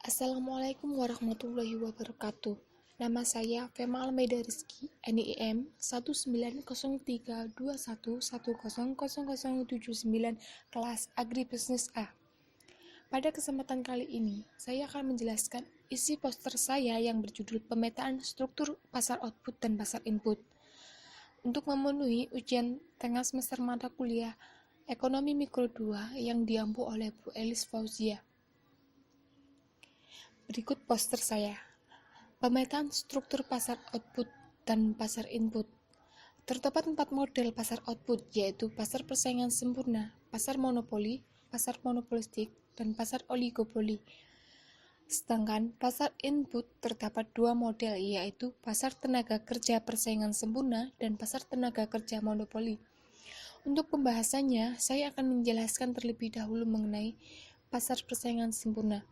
Assalamualaikum warahmatullahi wabarakatuh. Nama saya Fema Almeida Rizky, NIM 1903211000079, kelas Agribisnis A. Pada kesempatan kali ini, saya akan menjelaskan isi poster saya yang berjudul Pemetaan Struktur Pasar Output dan Pasar Input. Untuk memenuhi ujian tengah semester mata kuliah Ekonomi Mikro 2 yang diampu oleh Bu Elis Fauzia. Berikut poster saya. Pemetaan struktur pasar output dan pasar input. Terdapat 4 model pasar output, yaitu pasar persaingan sempurna, pasar monopoli, pasar monopolistik, dan pasar oligopoli. Sedangkan pasar input terdapat 2 model, yaitu pasar tenaga kerja persaingan sempurna dan pasar tenaga kerja monopoli. Untuk pembahasannya, saya akan menjelaskan terlebih dahulu mengenai pasar persaingan sempurna.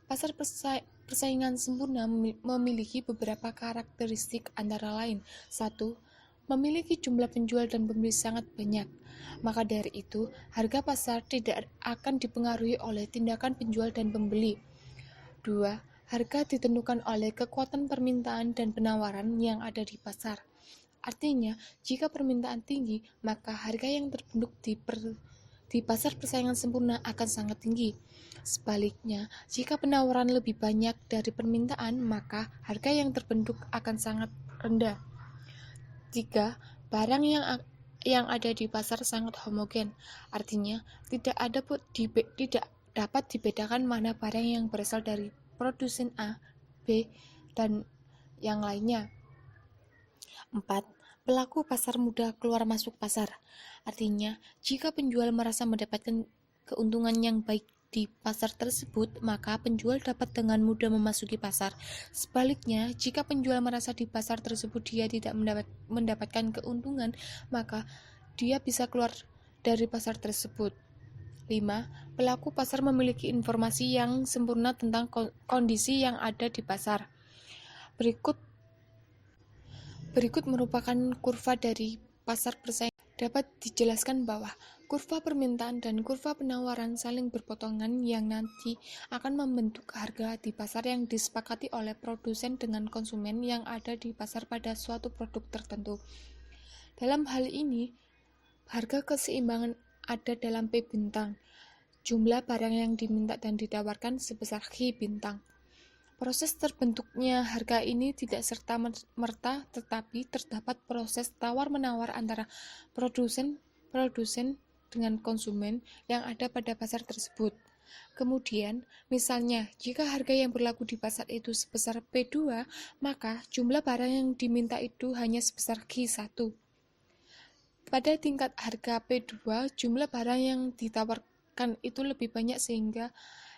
Pasar persaingan sempurna memiliki beberapa karakteristik antara lain. 1. Memiliki jumlah penjual dan pembeli sangat banyak. Maka dari itu, harga pasar tidak akan dipengaruhi oleh tindakan penjual dan pembeli. 2. Harga ditentukan oleh kekuatan permintaan dan penawaran yang ada di pasar. Artinya, jika permintaan tinggi, maka harga yang terbentuk di pasar persaingan sempurna akan sangat tinggi. Sebaliknya, jika penawaran lebih banyak dari permintaan, maka harga yang terbentuk akan sangat rendah. 3. Barang yang ada di pasar sangat homogen. Artinya, tidak dapat dibedakan mana barang yang berasal dari produsen A, B, dan yang lainnya. 4. Pelaku pasar mudah keluar masuk pasar. Artinya, jika penjual merasa mendapatkan keuntungan yang baik di pasar tersebut, maka penjual dapat dengan mudah memasuki pasar. Sebaliknya, jika penjual merasa di pasar tersebut dia tidak mendapatkan keuntungan, maka dia bisa keluar dari pasar tersebut. 5. Pelaku pasar memiliki informasi yang sempurna tentang kondisi yang ada di pasar. Berikut merupakan kurva dari pasar persaingan. Dapat dijelaskan bahwa kurva permintaan dan kurva penawaran saling berpotongan yang nanti akan membentuk harga di pasar yang disepakati oleh produsen dengan konsumen yang ada di pasar pada suatu produk tertentu. Dalam hal ini, harga keseimbangan ada dalam P bintang, jumlah barang yang diminta dan ditawarkan sebesar H bintang. Proses terbentuknya harga ini tidak serta-merta, tetapi terdapat proses tawar-menawar antara produsen dengan konsumen yang ada pada pasar tersebut. Kemudian, misalnya, jika harga yang berlaku di pasar itu sebesar P2, maka jumlah barang yang diminta itu hanya sebesar Q1. Pada tingkat harga P2, jumlah barang yang ditawarkan itu lebih banyak sehingga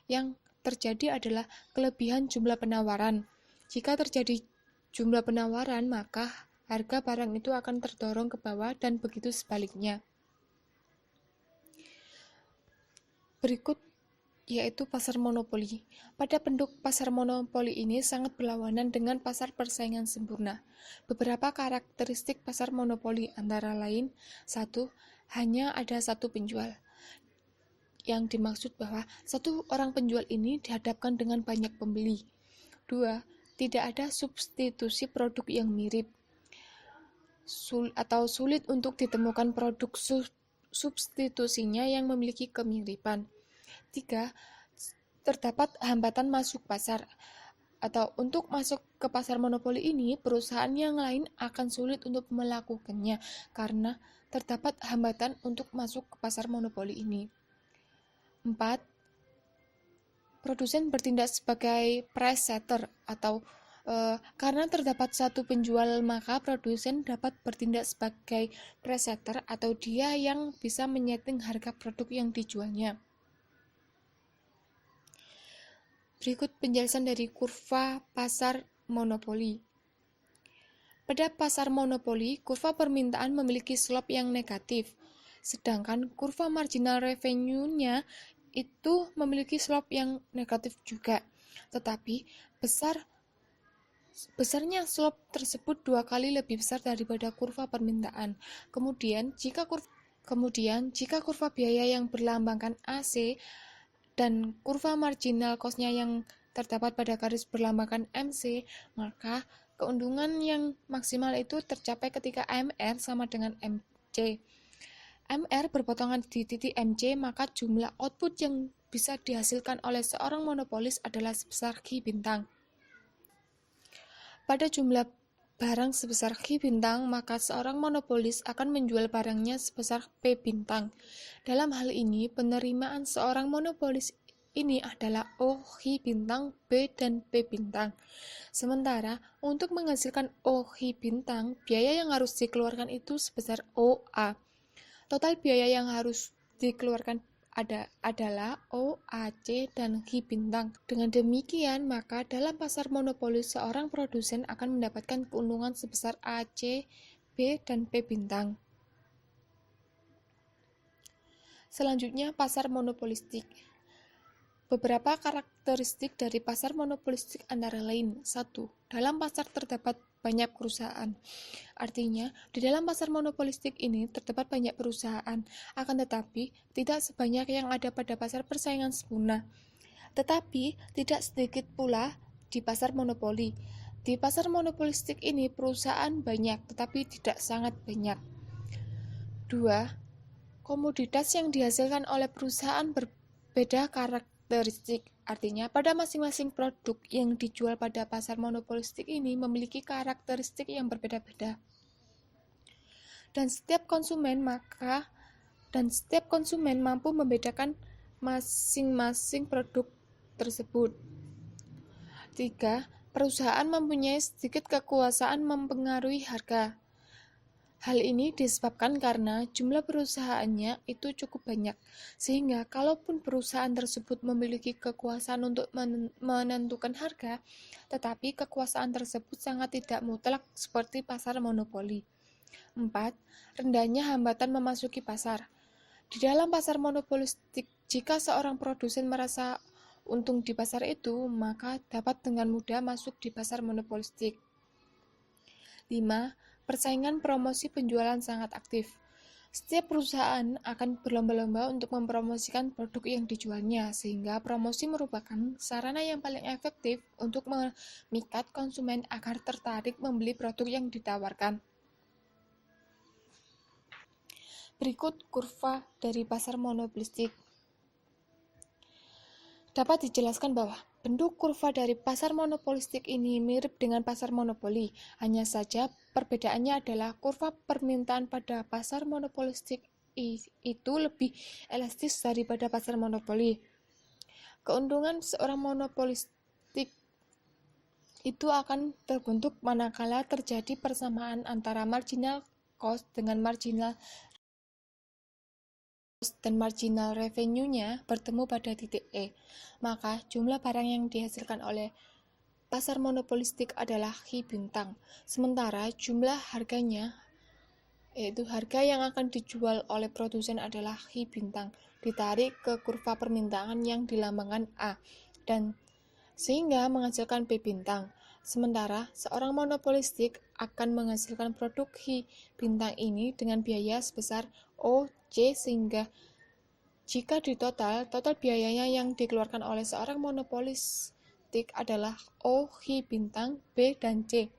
yang terjadi adalah kelebihan jumlah penawaran. Jika terjadi jumlah penawaran, maka harga barang itu akan terdorong ke bawah dan begitu sebaliknya. Berikut yaitu pasar monopoli. Pada bentuk pasar monopoli ini sangat berlawanan dengan pasar persaingan sempurna. Beberapa karakteristik pasar monopoli antara lain: 1. Hanya ada satu penjual. Yang dimaksud bahwa satu orang penjual ini dihadapkan dengan banyak pembeli. 2. Tidak ada substitusi produk yang mirip atau sulit untuk ditemukan produk substitusinya yang memiliki kemiripan. 3. Terdapat hambatan masuk pasar, atau untuk masuk ke pasar monopoli ini, perusahaan yang lain akan sulit untuk melakukannya karena terdapat hambatan untuk masuk ke pasar monopoli ini. 4. Produsen bertindak sebagai price setter atau karena terdapat satu penjual, maka produsen dapat bertindak sebagai price setter atau dia yang bisa menyeting harga produk yang dijualnya. Berikut penjelasan dari kurva pasar monopoli. Pada pasar monopoli, kurva permintaan memiliki slope yang negatif, sedangkan kurva marginal revenue-nya itu memiliki slope yang negatif juga. Tetapi besarnya slope tersebut 2 kali lebih besar daripada kurva permintaan. Kemudian, jika kurva biaya yang berlambangkan AC dan kurva marginal cost-nya yang terdapat pada garis berlambangkan MC, maka keuntungan yang maksimal itu tercapai ketika MR sama dengan MC. MR berpotongan di titik MC, maka jumlah output yang bisa dihasilkan oleh seorang monopolis adalah sebesar Q bintang. Pada jumlah barang sebesar Q bintang, maka seorang monopolis akan menjual barangnya sebesar P bintang. Dalam hal ini, penerimaan seorang monopolis ini adalah OH bintang, B, dan P bintang. Sementara, untuk menghasilkan OH bintang, biaya yang harus dikeluarkan itu sebesar OA. Total biaya yang harus dikeluarkan adalah OAC dan H bintang. Dengan demikian, maka dalam pasar monopoli seorang produsen akan mendapatkan keuntungan sebesar AC, B, dan P bintang. Selanjutnya, pasar monopolistik. Beberapa karakteristik dari pasar monopolistik antara lain: 1. Dalam pasar terdapat banyak perusahaan. Artinya, di dalam pasar monopolistik ini terdapat banyak perusahaan, akan tetapi tidak sebanyak yang ada pada pasar persaingan sempurna. Tetapi tidak sedikit pula di pasar monopoli. Di pasar monopolistik ini perusahaan banyak, tetapi tidak sangat banyak. 2. Komoditas yang dihasilkan oleh perusahaan berbeda karakteristik. Artinya, pada masing-masing produk yang dijual pada pasar monopolistik ini memiliki karakteristik yang berbeda-beda. Dan setiap konsumen mampu membedakan masing-masing produk tersebut. 3. Perusahaan mempunyai sedikit kekuasaan mempengaruhi harga. Hal ini disebabkan karena jumlah perusahaannya itu cukup banyak, sehingga kalaupun perusahaan tersebut memiliki kekuasaan untuk menentukan harga, tetapi kekuasaan tersebut sangat tidak mutlak seperti pasar monopoli. 4. Rendahnya hambatan memasuki pasar. Di dalam pasar monopolistik, jika seorang produsen merasa untung di pasar itu, maka dapat dengan mudah masuk di pasar monopolistik. 5. Persaingan promosi penjualan sangat aktif. Setiap perusahaan akan berlomba-lomba untuk mempromosikan produk yang dijualnya, sehingga promosi merupakan sarana yang paling efektif untuk memikat konsumen agar tertarik membeli produk yang ditawarkan. Berikut kurva dari pasar monopolistik. Dapat dijelaskan bahwa bentuk kurva dari pasar monopolistik ini mirip dengan pasar monopoli, hanya saja perbedaannya adalah kurva permintaan pada pasar monopolistik itu lebih elastis daripada pasar monopoli. Keuntungan seorang monopolistik itu akan terbentuk manakala terjadi persamaan antara marginal cost dengan marginal dan marginal revenue-nya bertemu pada titik E, maka jumlah barang yang dihasilkan oleh pasar monopolistik adalah H bintang, sementara jumlah harganya, yaitu harga yang akan dijual oleh produsen adalah H bintang, ditarik ke kurva permintaan yang dilambangkan A, dan sehingga menghasilkan P bintang. Sementara seorang monopolistik akan menghasilkan produk H bintang ini dengan biaya sebesar OC, sehingga jika di total biayanya yang dikeluarkan oleh seorang monopolistik adalah OH bintang, B, dan C.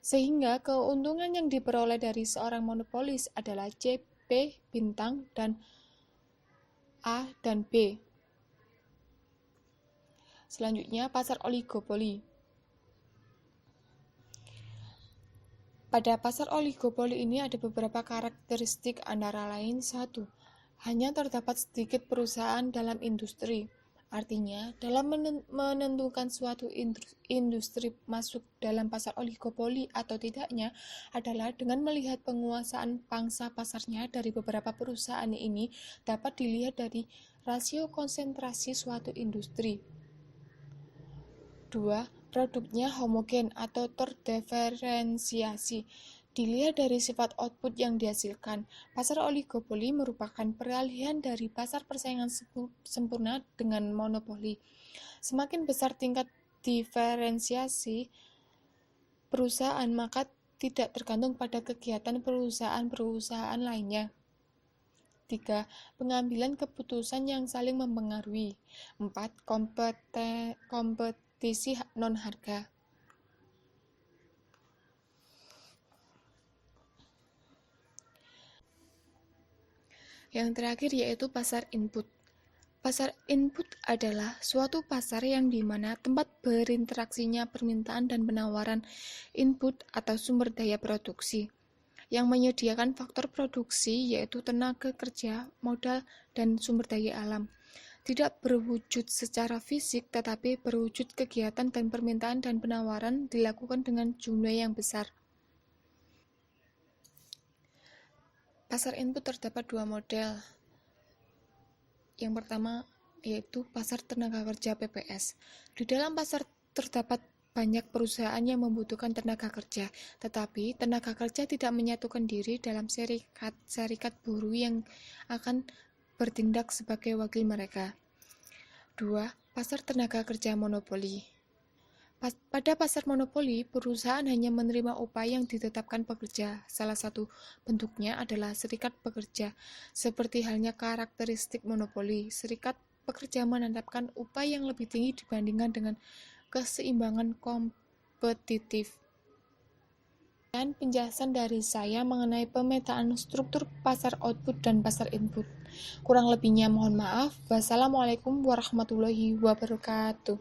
Sehingga keuntungan yang diperoleh dari seorang monopolis adalah C, P bintang, dan A dan B. Selanjutnya, pasar oligopoli. Pada pasar oligopoli ini ada beberapa karakteristik, antara lain: 1. Hanya terdapat sedikit perusahaan dalam industri. Artinya, dalam menentukan suatu industri masuk dalam pasar oligopoli atau tidaknya adalah dengan melihat penguasaan pangsa pasarnya dari beberapa perusahaan ini dapat dilihat dari rasio konsentrasi suatu industri. 2. Produknya homogen atau terdiferensiasi. Dilihat dari sifat output yang dihasilkan. Pasar oligopoli merupakan peralihan dari pasar persaingan sempurna dengan monopoli. Semakin besar tingkat diferensiasi perusahaan, maka tidak tergantung pada kegiatan perusahaan-perusahaan lainnya. 3. Pengambilan keputusan yang saling mempengaruhi. 4. Kompetisi non-harga. Yang terakhir yaitu pasar input. Pasar input adalah suatu pasar yang dimana tempat berinteraksinya permintaan dan penawaran input atau sumber daya produksi, yang menyediakan faktor produksi yaitu tenaga kerja, modal, dan sumber daya alam. Tidak berwujud secara fisik, tetapi berwujud kegiatan dan permintaan dan penawaran dilakukan dengan jumlah yang besar. Pasar input terdapat dua model. Yang pertama yaitu pasar tenaga kerja PPS. Di dalam pasar terdapat banyak perusahaan yang membutuhkan tenaga kerja, tetapi tenaga kerja tidak menyatukan diri dalam serikat buruh yang akan bertindak sebagai wakil mereka. 2. Pasar tenaga kerja monopoli. Pada pasar monopoli, perusahaan hanya menerima upah yang ditetapkan pekerja. Salah satu bentuknya adalah serikat pekerja. Seperti halnya karakteristik monopoli, serikat pekerja menetapkan upah yang lebih tinggi dibandingkan dengan keseimbangan kompetitif. Dan penjelasan dari saya mengenai pemetaan struktur pasar output dan pasar input. Kurang lebihnya mohon maaf. Wassalamualaikum warahmatullahi wabarakatuh.